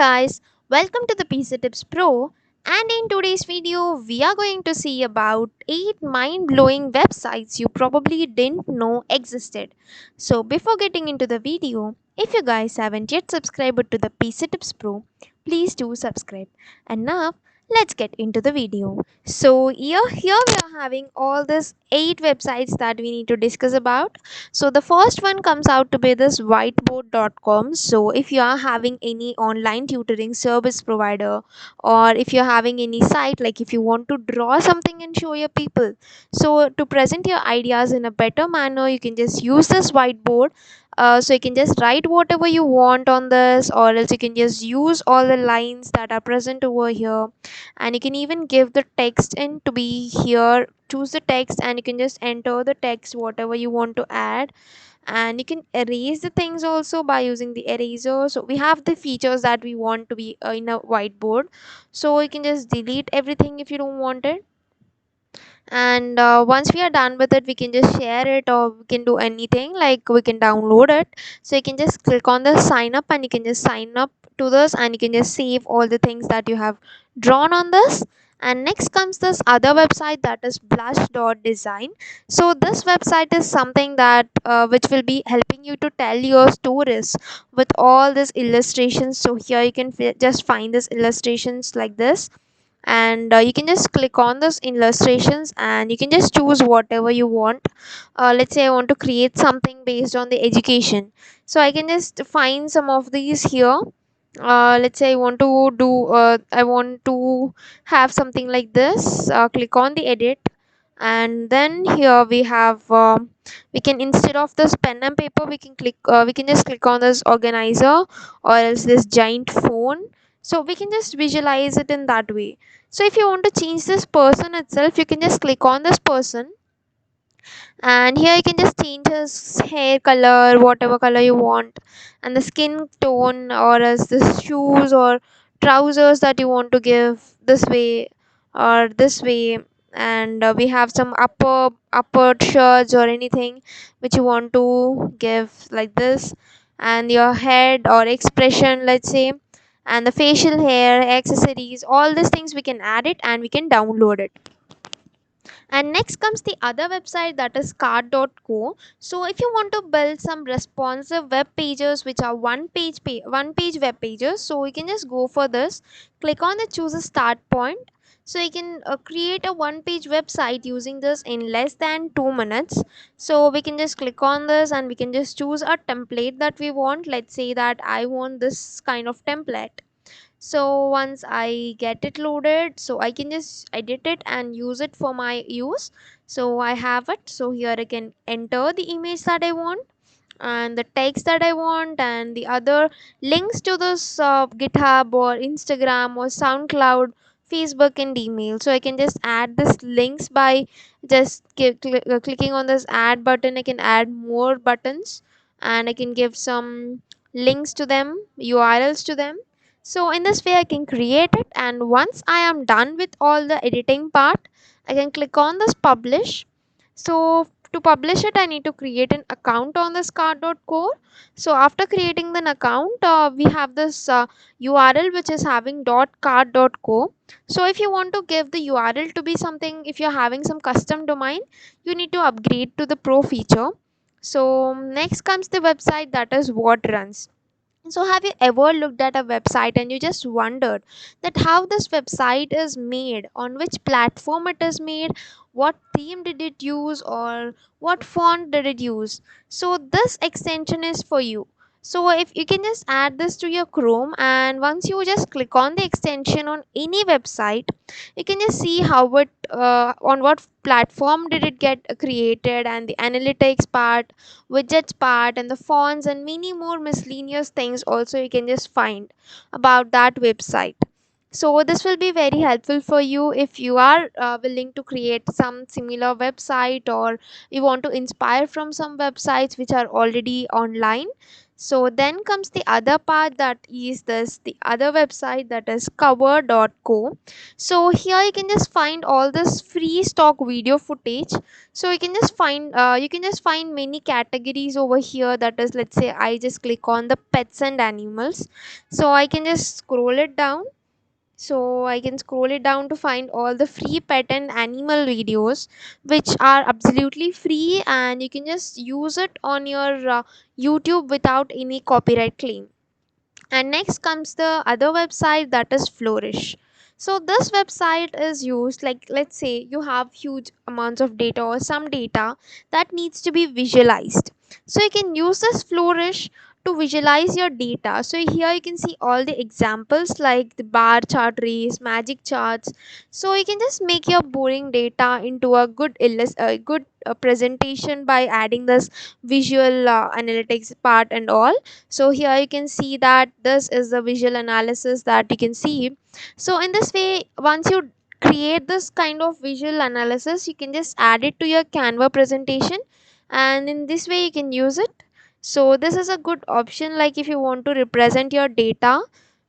guys, welcome to the PC Tips Pro, and in today's video we are going to see about 8 mind-blowing websites you probably didn't know existed. So before getting into the video, if you guys haven't yet subscribed to the PC Tips Pro, please do subscribe. And now let's get into the video. So here we are having all these 8 websites that we need to discuss about. So the first one comes out to be this whiteboard.com. So if you are having any online tutoring service provider, or if you're having any site, like if you want to draw something and show your people, so to present your ideas in a better manner, you can just use this whiteboard. So you can just write whatever you want on this, or else you can just use all the lines that are present over here, and you can even give the text in to be here. Choose the text and you can just enter the text whatever you want to add, and you can erase the things also by using the eraser. So we have the features that we want to be in a whiteboard, so you can just delete everything if you don't want it. And once we are done with it, we can just share it, or we can do anything like we can download it. So you can just click on the sign up and you can just sign up to this, and you can just save all the things that you have drawn on this. And next comes this other website, that is blush.design. So this website is something that which will be helping you to tell your stories with all these illustrations. So here you can just find these illustrations like this, and you can just click on this illustrations and you can just choose whatever you want. Let's say I want to create something based on the education, so I can just find some of these here. Let's say I want to have something like this. Click on the edit, and then here we have we can, instead of this pen and paper, we can just click on this organizer, or else this giant phone. So we can just visualize it in that way. So if you want to change this person itself, you can just click on this person, and here you can just change his hair color, whatever color you want, and the skin tone, or as the shoes or trousers that you want to give this way or this way. And we have some upper shirts or anything which you want to give like this, and your head or expression, let's say, and the facial hair accessories, all these things we can add it and we can download it. And next comes the other website, that is card.co. So if you want to build some responsive web pages which are one page web pages, so you can just go for this. Click on the choose a start point. So you can create a one page website using this in less than 2 minutes. So we can just click on this and we can just choose a template that we want. Let's say that I want this kind of template. So once I get it loaded, so I can just edit it and use it for my use. So I have it. So here I can enter the image that I want, and the text that I want, and the other links to this GitHub or Instagram or SoundCloud, Facebook, and email. So I can just add this links by just clicking on this add button. I can add more buttons, and I can give some links to them, URLs to them. So in this way I can create it, and once I am done with all the editing part, I can click on this publish. So to publish it, I need to create an account on this card.co. So after creating an account, we have this URL which is having .card.co. So if you want to give the URL to be something, if you're having some custom domain, you need to upgrade to the pro feature. So next comes the website, that is what runs. So have you ever looked at a website and you just wondered that how this website is made, on which platform it is made, what theme did it use, or what font did it use? So this extension is for you. So if you can just add this to your Chrome, and once you just click on the extension on any website, you can just see how it on what platform did it get created, and the analytics part, widgets part, and the fonts, and many more miscellaneous things also you can just find about that website. So this will be very helpful for you if you are willing to create some similar website, or you want to inspire from some websites which are already online. So then comes the other part, that is this the other website, that is cover.co. So here you can just find all this free stock video footage. So you can just find many categories over here. That is, let's say I just click on the pets and animals, so I can just scroll it down. So I can scroll it down to find all the free pet and animal videos, which are absolutely free, and you can just use it on your YouTube without any copyright claim. And next comes the other website, that is Flourish. So this website is used, like let's say you have huge amounts of data or some data that needs to be visualized. So you can use this Flourish to visualize your data. So here you can see all the examples like the bar chart race, magic charts. So you can just make your boring data into a good presentation by adding this visual analytics part and all. So here you can see that this is the visual analysis that you can see. So in this way, once you create this kind of visual analysis, you can just add it to your Canva presentation, and in this way you can use it. So this is a good option, like if you want to represent your data.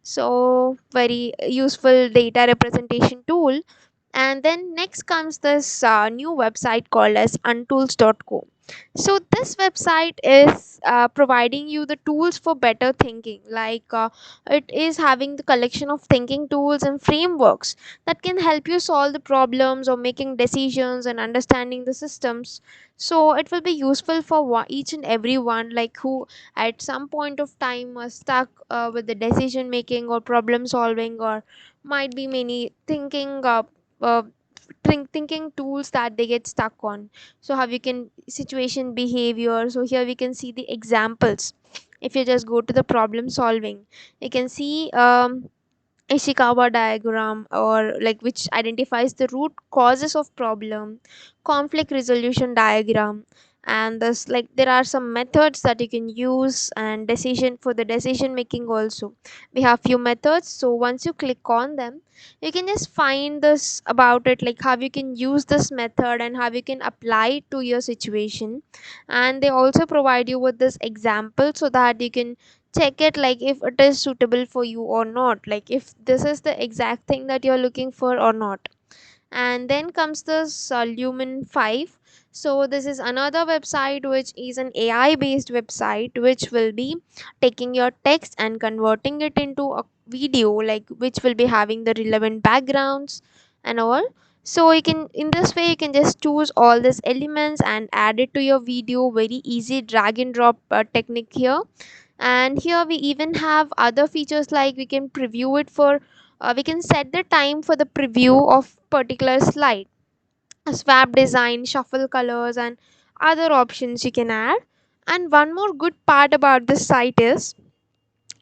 So very useful data representation tool. And then next comes this new website called as untools.co. So this website is providing you the tools for better thinking, like it is having the collection of thinking tools and frameworks that can help you solve the problems or making decisions and understanding the systems. So it will be useful for each and every one, like who at some point of time are stuck with the decision making or problem solving, or might be many uh, thinking tools that they get stuck on. So how we can situation behavior. So here we can see the examples. If you just go to the problem solving, you can see Ishikawa diagram, or like which identifies the root causes of problem, conflict resolution diagram. And this, like there are some methods that you can use, and decision for the decision making also we have few methods. So once you click on them, you can just find this about it, like how you can use this method and how you can apply it to your situation. And they also provide you with this example so that you can check it, like if it is suitable for you or not, like if this is the exact thing that you're looking for or not. And then comes the Lumen 5. So this is another website which is an AI based website, which will be taking your text and converting it into a video, like which will be having the relevant backgrounds and all. So you can, in this way you can just choose all these elements and add it to your video. Very easy drag and drop technique here. And here we even have other features, like we can preview it for we can set the time for the preview of particular slide, a swap design, shuffle colors, and other options you can add. And one more good part about this site is,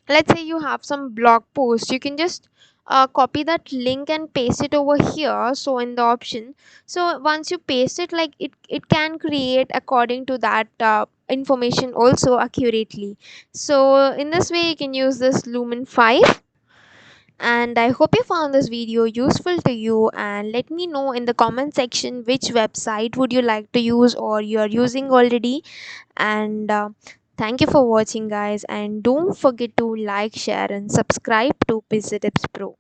let's say you have some blog post, you can just copy that link and paste it over here, so in the option. So once you paste it, like it can create according to that information also accurately. So in this way you can use this Lumen 5. And I hope you found this video useful to you, and let me know in the comment section which website would you like to use or you are using already. And thank you for watching guys, and don't forget to like, share and subscribe to Pizza Tips Pro.